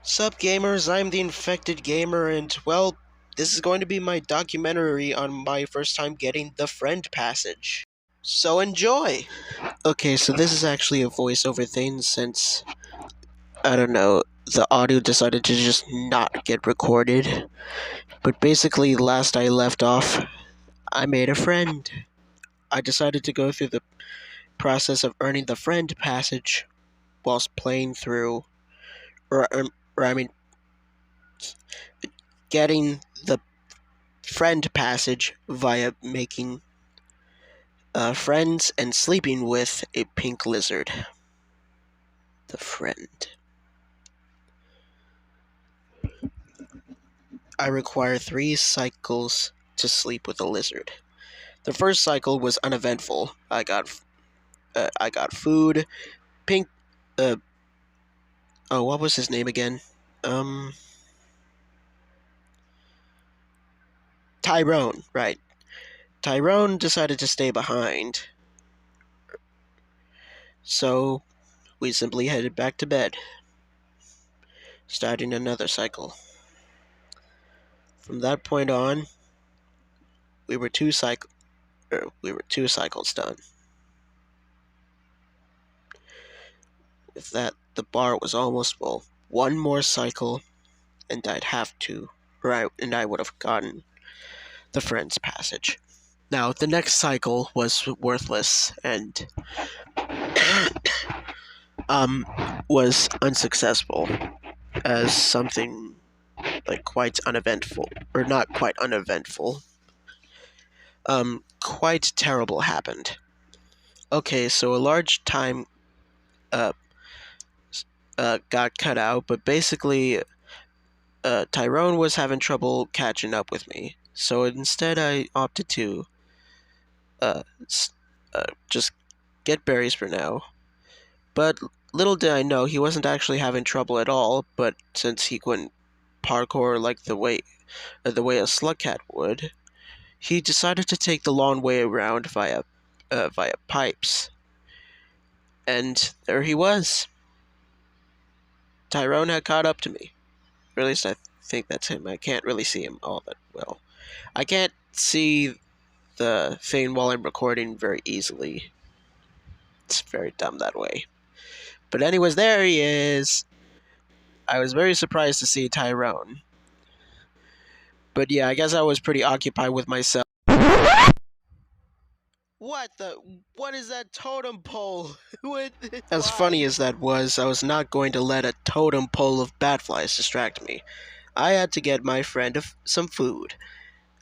Sup gamers, I'm the Infected Gamer, and well, this is going to be my documentary on my first time getting the friend passage. So enjoy! Okay, so this is actually a voiceover thing since, I don't know, the audio decided to just not get recorded. But basically, last I left off, I made a friend. I decided to go through the process of earning the friend passage whilst playing through, or I mean, getting the friend passage via making friends and sleeping with a pink lizard. The friend. I require 3 cycles to sleep with a lizard. The first cycle was uneventful. I got food, pink. Uh, oh, what was his name again? Um, Tyrone. Right. Tyrone decided to stay behind, so we simply headed back to bed, starting another cycle. From that point on, we were we were 2 cycles done. With that, the bar was almost full. One more cycle, and I'd have to, and I would have gotten the friend's passage. Now, the next cycle was worthless and um was unsuccessful, as something like quite uneventful, or not quite uneventful. Quite terrible happened. Okay, so a large time uh got cut out, but basically Tyrone was having trouble catching up with me. So instead, I opted to uh, just get berries for now. But little did I know he wasn't actually having trouble at all. But since he couldn't parkour like the way a slugcat would, he decided to take the long way around via pipes. And there he was. Tyrone had caught up to me. Or at least I think that's him. I can't really see him all that well. I can't see the thing while I'm recording very easily. It's very dumb that way. But anyways, there he is. I was very surprised to see Tyrone. But yeah, I guess I was pretty occupied with myself. What the? What is that totem pole? What? As funny as that was, I was not going to let a totem pole of batflies distract me. I had to get my friend some food.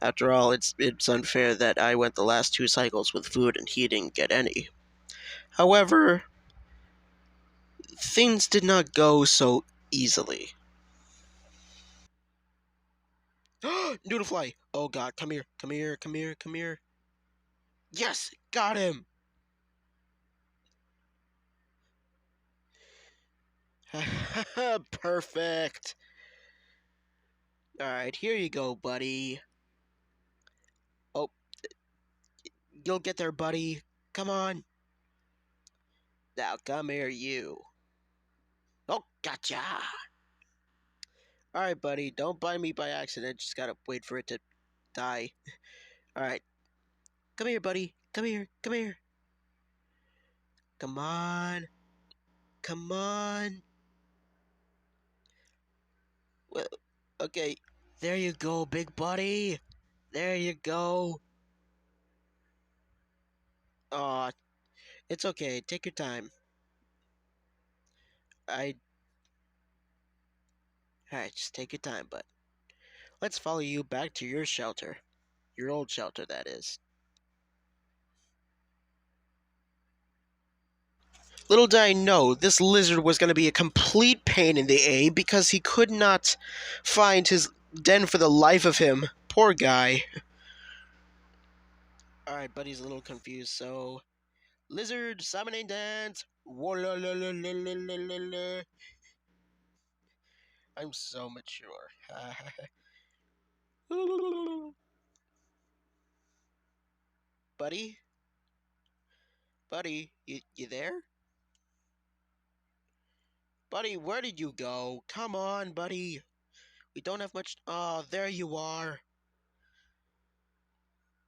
After all, it's unfair that I went the last 2 cycles with food and he didn't get any. However, things did not go so easily. Noodlefly! Oh god, come here, come here, come here, come here. Yes, got him! Perfect. Alright, here you go, buddy. Oh, you'll get there, buddy. Come on. Now, come here, you. Oh, gotcha! Alright, buddy, don't bite me by accident. Just gotta wait for it to die. Alright, come here, buddy. Come here, come here. Come on. Come on. Well, okay. There you go, big buddy. There you go. Aw, it's okay. Take your time. I. Alright, just take your time, bud. Let's follow you back to your shelter. Your old shelter, that is. Little did I know, this lizard was going to be a complete pain in the A because he could not find his den for the life of him. Poor guy. Alright, buddy's a little confused, so. Lizard summoning dance. I'm so mature. Buddy? Buddy, you there? Buddy, where did you go? Come on, buddy. We don't have much. Oh, there you are.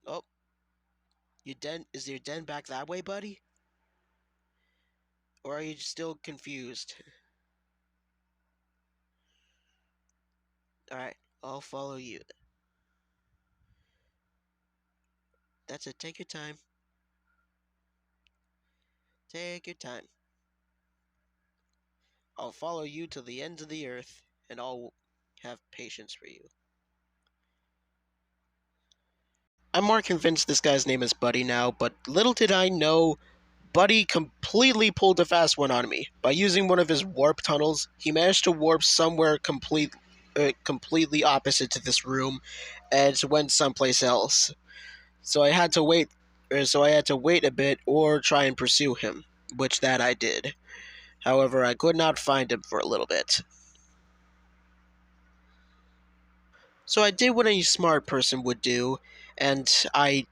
Oh, you den? Is your den back that way, buddy? Or are you still confused? Alright, I'll follow you. That's it. Take your time. Take your time. I'll follow you to the ends of the earth, and I'll have patience for you. I'm more convinced this guy's name is Buddy now, but little did I know, Buddy completely pulled a fast one on me. By using one of his warp tunnels, he managed to warp somewhere completely opposite to this room, and went someplace else. So I had to wait. So I had to wait a bit, or try and pursue him, which that I did. However, I could not find him for a little bit. So I did what any smart person would do, and I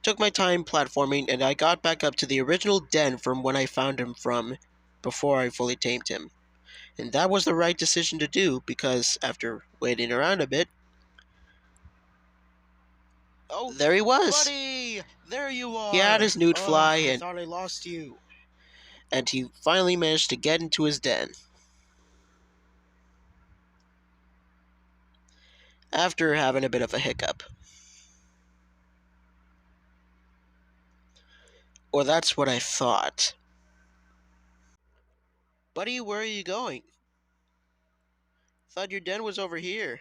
took my time platforming, and I got back up to the original den from when I found him from, before I fully tamed him. And that was the right decision to do, because after waiting around a bit, oh, there he was. Buddy, there you are. He had his newt fly, I and thought I lost you. he finally managed to get into his den. After having a bit of a hiccup. Or that's what I thought. Buddy, where are you going? Thought your den was over here.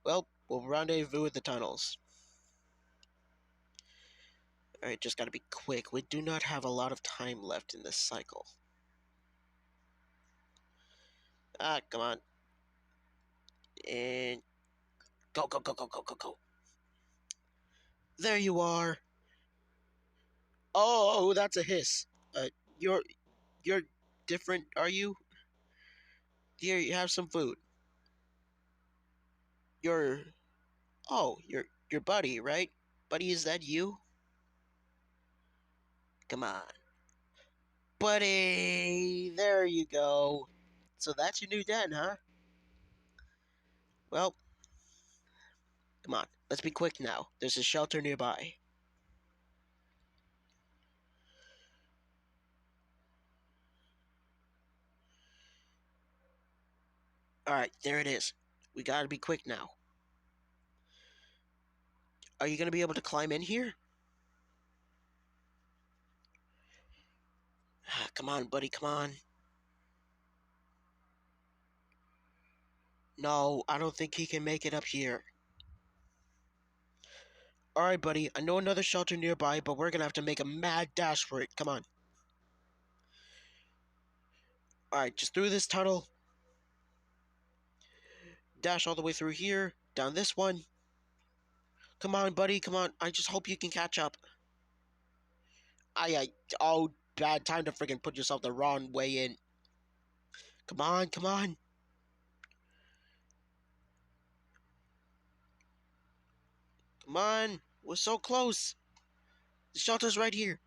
Well, we'll rendezvous at the tunnels. Alright, just gotta be quick. We do not have a lot of time left in this cycle. Ah, come on. And go, go, go, go, go, go, go. There you are. Oh, that's a hiss. Uh, you're you're different, are you? Here, you have some food. You're your buddy, right? Buddy, is that you? Come on. Buddy, there you go. So that's your new den, huh? Well, come on. Let's be quick now. There's a shelter nearby. Alright, there it is. We gotta be quick now. Are you gonna be able to climb in here? Ah, come on, buddy, come on. No, I don't think he can make it up here. Alright, buddy, I know another shelter nearby, but we're gonna have to make a mad dash for it. Come on. Alright, just through this tunnel. Dash all the way through here. Down this one. Come on, buddy, come on. I just hope you can catch up. Oh, bad time to freaking put yourself the wrong way in. Come on, come on. Come on. We're so close. The shelter's right here.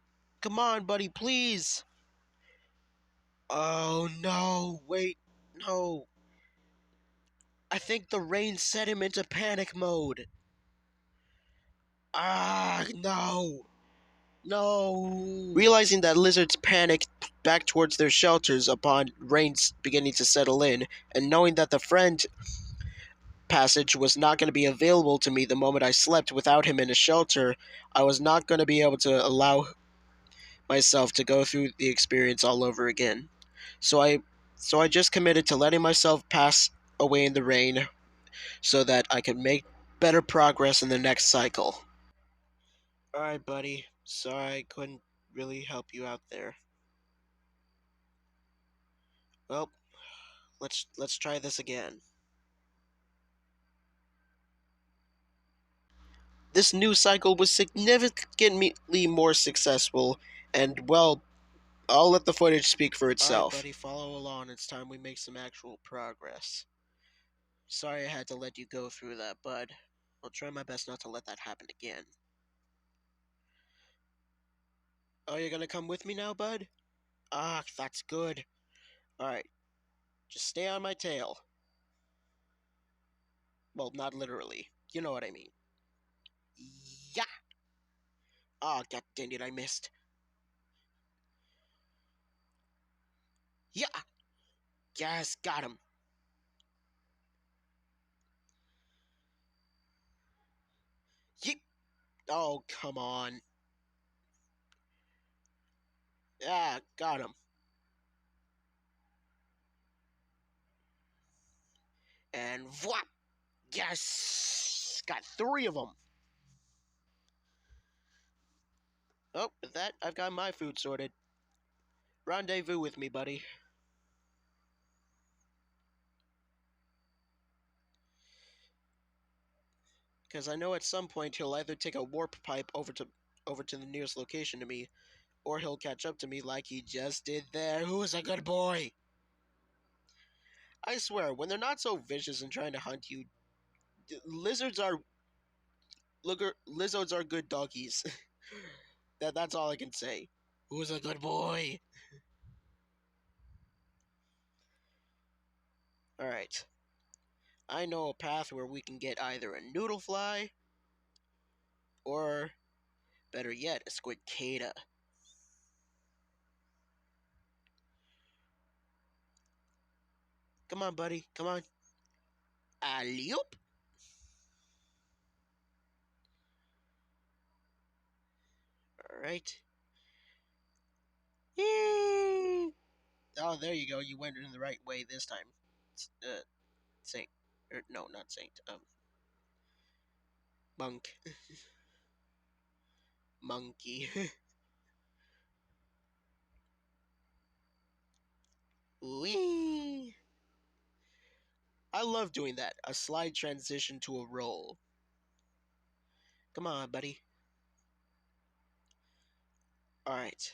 Come on, buddy, please. Oh, no. Wait. No. I think the rain set him into panic mode. Ah, no. No. Realizing that lizards panic back towards their shelters upon rains beginning to settle in, and knowing that the friend passage was not going to be available to me the moment I slept without him in a shelter, I was not going to be able to allow myself to go through the experience all over again. So I just committed to letting myself pass away in the rain so that I could make better progress in the next cycle. Alright, buddy. Sorry I couldn't really help you out there. Well, let's try this again. This new cycle was significantly more successful, and well, I'll let the footage speak for itself. Alright, buddy, follow along. It's time we make some actual progress. Sorry I had to let you go through that, bud. I'll try my best not to let that happen again. Oh, you're gonna come with me now, bud? Ah, that's good. Alright, just stay on my tail. Well, not literally. You know what I mean. Yeah! Ah, god dang it, I missed. Yeah! Yes, got him. Yeep! Oh, come on. Yeah, got him. And whap! Yes! Got three of them. Oh, with that, I've got my food sorted. Rendezvous with me, buddy. Because I know at some point he'll either take a warp pipe over to the nearest location to me, or he'll catch up to me like he just did there. Who's a good boy? I swear, when they're not so vicious and trying to hunt you, lizards are lizards are good doggies. That's all I can say. Who's a good boy? All right. I know a path where we can get either a noodle fly or, better yet, a squidcada. Come on, buddy. Come on. Alley-oop. All right. Yay! Oh, there you go. You went in the right way this time. Saint. No, not Saint. Monk. Monkey. Wee! I love doing that. A slide transition to a roll. Come on, buddy. Alright.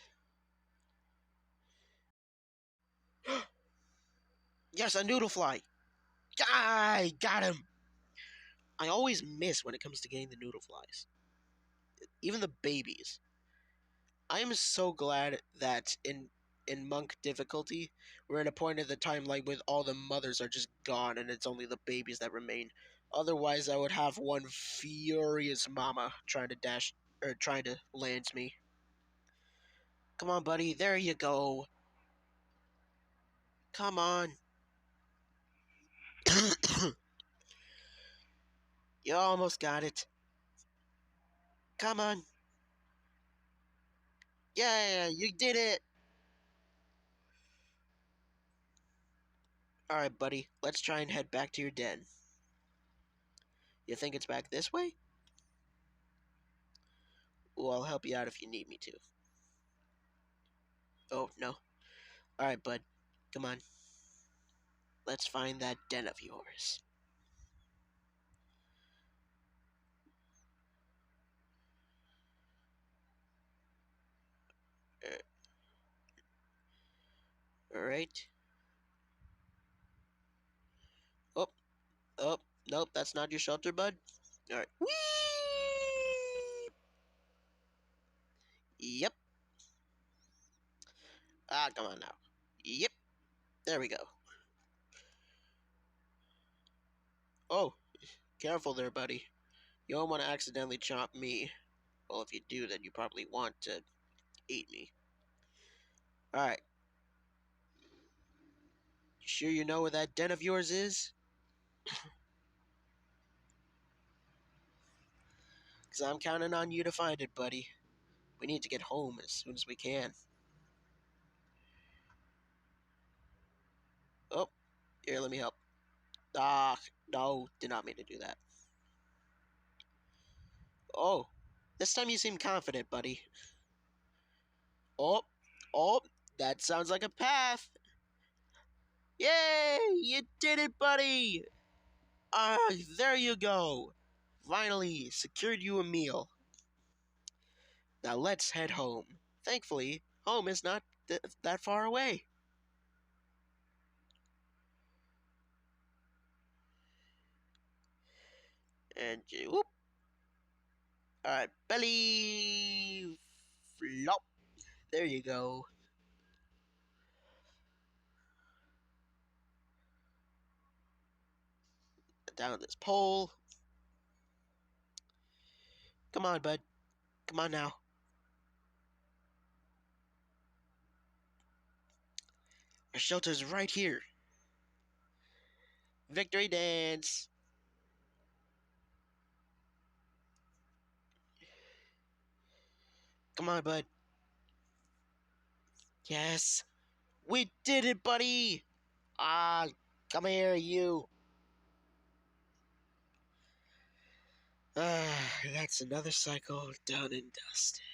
Yes, a noodle fly! I got him! I always miss when it comes to getting the noodle flies. Even the babies. I am so glad that in monk difficulty, we're at a point of the timeline where all the mothers are just gone and it's only the babies that remain. Otherwise, I would have one furious mama trying to dash or trying to land me. Come on, buddy. There you go. Come on. You almost got it. Come on. Yeah, you did it. All right, buddy. Let's try and head back to your den. You think it's back this way? Well, I'll help you out if you need me to. Oh, no. All right, bud. Come on. Let's find that den of yours. Uh, all right. Oh, oh, nope, that's not your shelter, bud. All right. Whee! Yep. Ah, come on now. Yep. There we go. Oh, careful there, buddy. You don't want to accidentally chomp me. Well, if you do, then you probably want to eat me. All right. You sure you know where that den of yours is? Because I'm counting on you to find it, buddy. We need to get home as soon as we can. Oh, here, let me help. Ah, no, did not mean to do that. Oh, this time you seem confident, buddy. Oh, oh, that sounds like a path. Yay, you did it, buddy. Ah, there you go. Finally, secured you a meal. Now let's head home. Thankfully, home is not that far away. And whoop. Alright, belly flop. There you go. down this pole. Come on, bud. Come on now. Our shelter's right here. Victory dance. Come on, bud. Yes. We did it, buddy. Ah, come here, you. Ah, that's another cycle done and dusted.